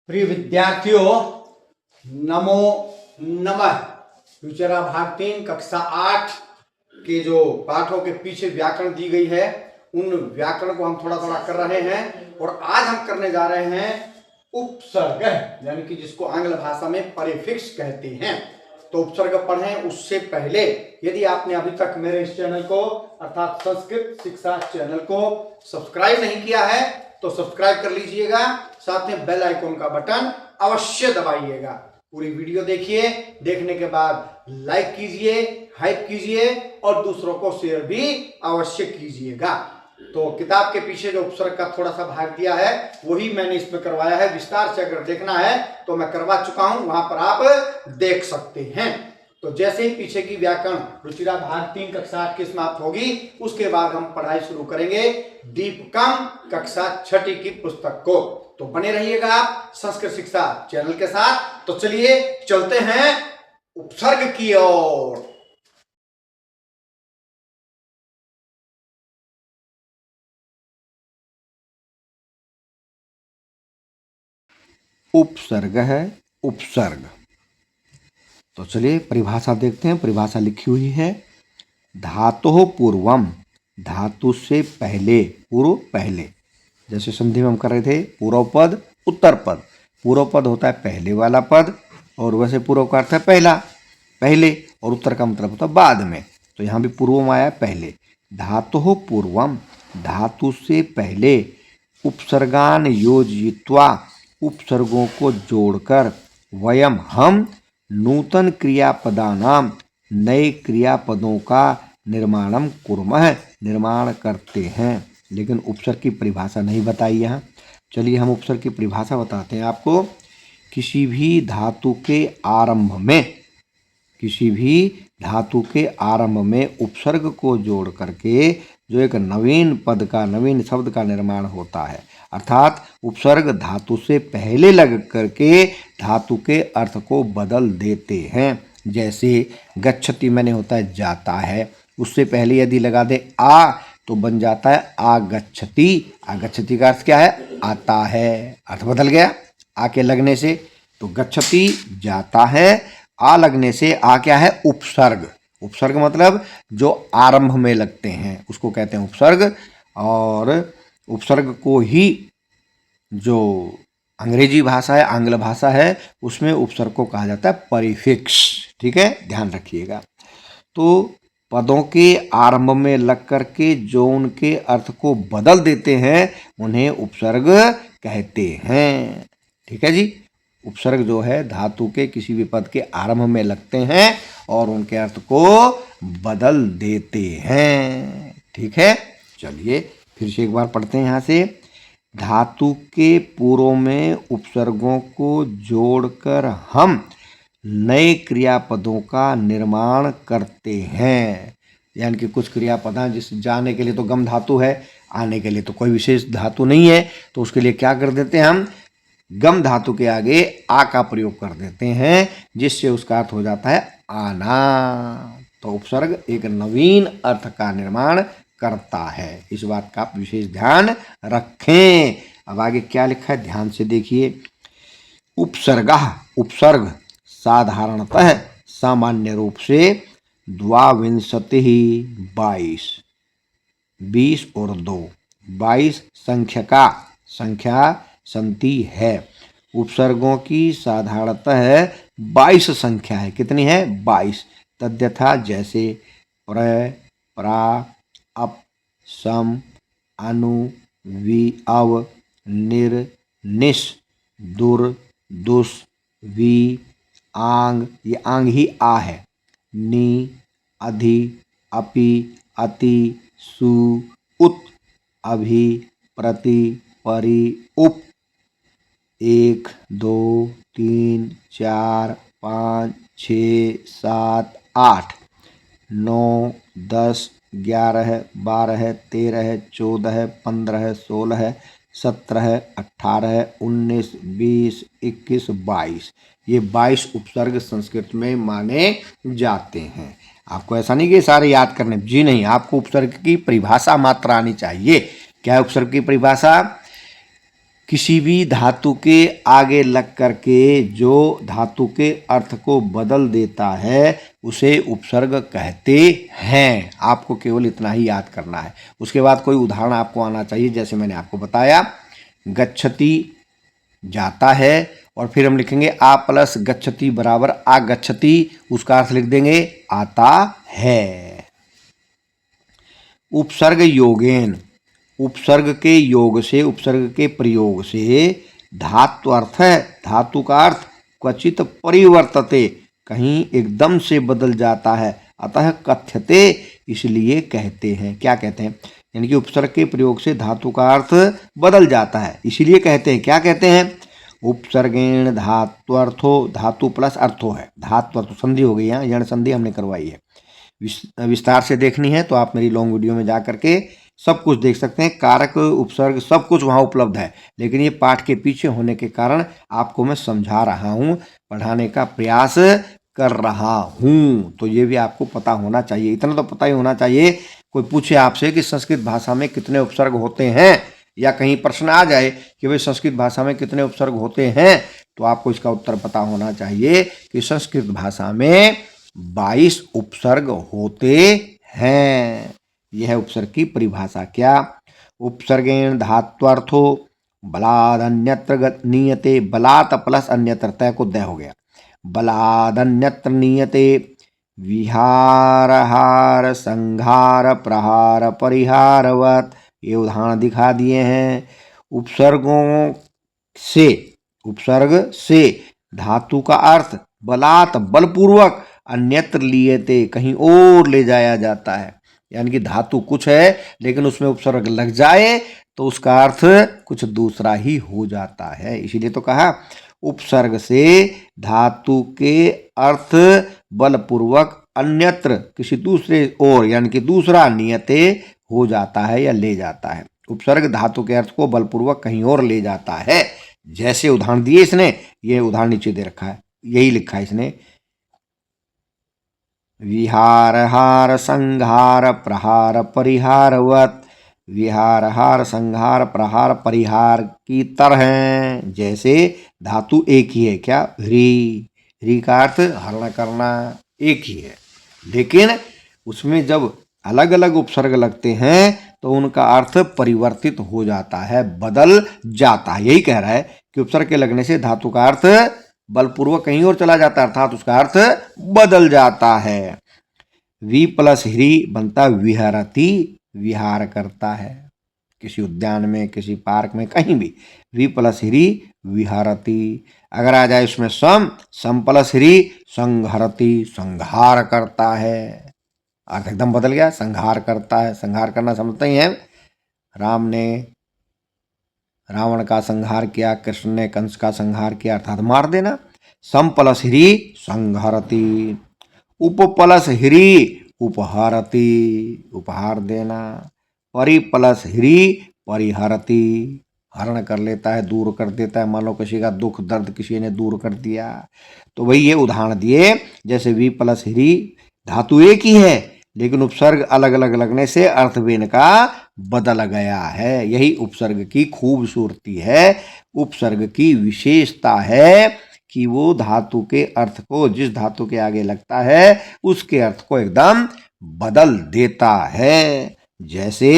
प्रिय विद्यार्थियों, नमो नमः। रुचिरा भाग 3 कक्षा 8 के जो पाठों के पीछे व्याकरण दी गई है उन व्याकरण को हम थोड़ा थोड़ा कर रहे हैं और आज हम करने जा रहे हैं उपसर्ग, यानी कि जिसको आंग्ल भाषा में प्रीफिक्स कहते हैं। तो उपसर्ग पढ़ें उससे पहले यदि आपने अभी तक मेरे इस चैनल को अर्थात संस्कृत शिक्षा चैनल को सब्सक्राइब नहीं किया है तो सब्सक्राइब कर लीजिएगा, साथ में बेल आइकॉन का बटन अवश्य दबाइएगा। पूरी वीडियो देखिए, देखने के बाद लाइक कीजिए, हाइप कीजिए और दूसरों को शेयर भी अवश्य कीजिएगा। तो किताब के पीछे जो उपसर्ग का थोड़ा सा भाग दिया है वही मैंने इसमें करवाया है। विस्तार से अगर देखना है तो मैं करवा चुका हूं, वहां पर आप देख सकते हैं। तो जैसे ही पीछे की व्याकरण रुचिरा भाग 3 कक्षा 8 की समाप्त होगी उसके बाद हम पढ़ाई शुरू करेंगे दीपकम कक्षा 6 की पुस्तक को। तो बने रहिएगा आप संस्कृत शिक्षा चैनल के साथ। तो चलिए चलते हैं उपसर्ग की ओर। उपसर्ग है उपसर्ग। तो चलिए परिभाषा देखते हैं। परिभाषा लिखी हुई है, धातु पूर्वम, धातु से पहले, पूर्व पहले। जैसे संधि में हम कर रहे थे पूर्व पद उत्तर पद। पूर्व पद होता है पहले वाला पद और वैसे पूर्व का अर्थ है पहला, पहले, और उत्तर का मतलब होता है बाद में। तो यहाँ भी पूर्वम आया पहले। धातु पूर्वम, धातु से पहले, उपसर्गान योजयित्वा, उपसर्गों को जोड़कर, वयम हम, नूतन क्रियापदानाम, नए क्रियापदों का निर्माणम कुर्मः, निर्माण करते हैं। लेकिन उपसर्ग की परिभाषा नहीं बताई यहाँ। चलिए हम उपसर्ग की परिभाषा बताते हैं आपको। किसी भी धातु के आरंभ में, किसी भी धातु के आरंभ में उपसर्ग को जोड़ करके जो एक नवीन पद का, नवीन शब्द का निर्माण होता है। अर्थात उपसर्ग धातु से पहले लग करके धातु के अर्थ को बदल देते हैं। जैसे गच्छति मैंने होता है जाता है, उससे पहले यदि लगा दे आ तो बन जाता है आगच्छति। आगच्छति का अर्थ क्या है? आता है। अर्थ बदल गया आ के लगने से। तो गच्छति जाता है, आ लगने से आ क्या है? उपसर्ग। उपसर्ग मतलब जो आरंभ में लगते हैं उसको कहते हैं उपसर्ग। और उपसर्ग को ही जो अंग्रेजी भाषा है, आंग्ल भाषा है, उसमें उपसर्ग को कहा जाता है प्रीफिक्स। ठीक है, ध्यान रखिएगा। तो पदों के आरंभ में लग करके जो उनके अर्थ को बदल देते हैं उन्हें उपसर्ग कहते हैं। ठीक है जी। उपसर्ग जो है धातु के किसी भी पद के आरंभ में लगते हैं और उनके अर्थ को बदल देते हैं। ठीक है, चलिए फिर से एक बार पढ़ते हैं यहाँ से। धातु के पूर्व में उपसर्गों को जोड़कर हम नए क्रियापदों का निर्माण करते हैं। यानी कि कुछ क्रियापद हैं, जिस जाने के लिए तो गम धातु है, आने के लिए तो कोई विशेष धातु नहीं है, तो उसके लिए क्या कर देते हैं हम? गम धातु के आगे आ का प्रयोग कर देते हैं, जिससे उसका अर्थ हो जाता है आना। तो उपसर्ग एक नवीन अर्थ का निर्माण करता है। इस बात का आप विशेष ध्यान रखें। अब आगे क्या लिखा है ध्यान से देखिए। उपसर्गः, उपसर्ग साधारणतः, सामान्य रूप से द्वाविंशति, 22, 20 और 2, 22 संख्या का, संख्या संति है। उपसर्गों की साधारणतः 22 संख्या है। कितनी है? 22। तद्यथा जैसे प्र, प्रा, अप, सम, अनु, वि, अव, निर, निश, दुर, दुस, वी, आंग, ये आंग ही आ है, नी, अधि, अपि, अति, सु, उत, अभि, प्रति, परि, उप, 1, 2, 3, 4, 5, 6, 7, 8, 9, 10, 11, 12, 13, 14, 15, 16, 17, 18, 19, 20, 21, 22। ये 22 उपसर्ग संस्कृत में माने जाते हैं। आपको ऐसा नहीं कि सारे याद करने, जी नहीं, आपको उपसर्ग की परिभाषा मात्र आनी चाहिए। क्या है उपसर्ग की परिभाषा? किसी भी धातु के आगे लग करके जो धातु के अर्थ को बदल देता है उसे उपसर्ग कहते हैं। आपको केवल इतना ही याद करना है। उसके बाद कोई उदाहरण आपको आना चाहिए। जैसे मैंने आपको बताया, गच्छति जाता है, और फिर हम लिखेंगे आ प्लस गच्छति बराबर आगच्छति, उसका अर्थ लिख देंगे आता है। उपसर्ग योगेन, उपसर्ग के योग से, उपसर्ग के प्रयोग से धातु अर्थ है, धातु का अर्थ क्वचित परिवर्तते, कहीं एकदम से बदल जाता है, अतः कथ्यते, इसलिए कहते हैं। क्या कहते हैं? यानी कि उपसर्ग के प्रयोग से धातु का अर्थ बदल जाता है, इसीलिए कहते हैं। क्या कहते हैं? उपसर्गेण धात्वर्थो, धातु प्लस अर्थो है, धात्वर्थ संधि हो गई, यहाँ यण संधि हमने करवाई है। विस्तार से देखनी है तो आप मेरी लॉन्ग वीडियो में जा करके सब कुछ देख सकते हैं। कारक, उपसर्ग सब कुछ वहाँ उपलब्ध है, लेकिन ये पाठ के पीछे होने के कारण आपको मैं समझा रहा हूँ, पढ़ाने का प्रयास कर रहा हूँ, तो ये भी आपको पता होना चाहिए। इतना तो पता ही होना चाहिए। कोई पूछे आपसे कि संस्कृत भाषा में कितने उपसर्ग होते हैं, या कहीं प्रश्न आ जाए कि भाई संस्कृत भाषा में कितने उपसर्ग होते हैं, तो आपको इसका उत्तर पता होना चाहिए कि संस्कृत भाषा में 22 उपसर्ग होते हैं। यह है उपसर्ग की परिभाषा। क्या? उपसर्गेण धात्वर्थो बलाद अन्यत्र नीयते, बलात प्लस अन्यत्र, तय को दय हो गया, बलाद अन्यत्र नीयते, विहार हार संघार प्रहार परिहारवत। ये उदाहरण दिखा दिए हैं। उपसर्गों से, उपसर्ग से धातु का अर्थ बलात् बलपूर्वक, अन्यत्र लियते, कहीं और ले जाया जाता है। यानी कि धातु कुछ है लेकिन उसमें उपसर्ग लग जाए तो उसका अर्थ कुछ दूसरा ही हो जाता है। इसीलिए तो कहा उपसर्ग से धातु के अर्थ बलपूर्वक अन्यत्र, किसी दूसरे ओर, यानी कि दूसरा, नियते हो जाता है या ले जाता है। उपसर्ग धातु के अर्थ को बलपूर्वक कहीं और ले जाता है। जैसे उदाहरण दिए इसने, ये उदाहरण नीचे दे रखा है, यही लिखा है इसने, विहार हार संहार प्रहार परिहारवत, विहार हार संहार प्रहार परिहार की तरह। जैसे धातु एक ही है, क्या? ह्री, ह्री का अर्थ हरण करना एक ही है, लेकिन उसमें जब अलग अलग उपसर्ग लगते हैं तो उनका अर्थ परिवर्तित हो जाता है, बदल जाता है। यही कह रहा है कि उपसर्ग के लगने से धातु का अर्थ बलपूर्वक कहीं और चला जाता है, अर्थात उसका अर्थ बदल जाता है। वी प्लस ह्री बनता विहरती, विहार करता है। किसी उद्यान में, किसी पार्क में, कहीं भी वी प्लस ह्री विहरती। अगर आ जाए उसमें सम, सम प्लस ह्री संघरती, संहार करता है। अर्थ एकदम बदल गया, संहार करता है। संहार करना समझते ही हैं। राम ने रावण का संहार किया, कृष्ण ने कंस का संहार किया, अर्थात मार देना। सम प्लस ह्री संहरती, उप प्लस ह्री उपहारती, उपहार देना। परि प्लस ह्री परिहरती, हरण कर लेता है, दूर कर देता है। मान लो किसी का दुख दर्द किसी ने दूर कर दिया। तो भाई ये उदाहरण दिए। जैसे वी प्लस ह्री, धातु एक ही है लेकिन उपसर्ग अलग अलग लगने से अर्थ भी इनका बदल गया है। यही उपसर्ग की खूबसूरती है, उपसर्ग की विशेषता है कि वो धातु के अर्थ को, जिस धातु के आगे लगता है उसके अर्थ को एकदम बदल देता है। जैसे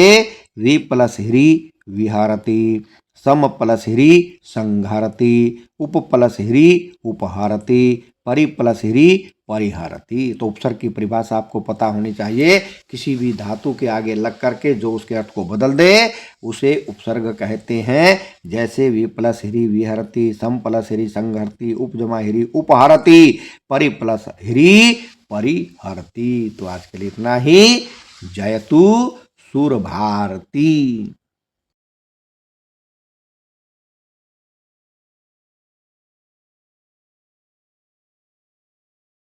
वी प्लस ह्री विहारती, सम प्लस ह्री संघरती, उप प्लस ह्री उपहारती, परि प्लस ह्री परिहरती। तो उपसर्ग की परिभाषा आपको पता होनी चाहिए। किसी भी धातु के आगे लग करके जो उसके अर्थ को बदल दे उसे उपसर्ग कहते हैं। जैसे वी प्लस ह्री विहरती, सम प्लस ह्री संघरती, उप जमा ह्री उपहारती, परि प्लस ह्री परिहरती। तो आज के लिए इतना ही। जयतु सुर भारती।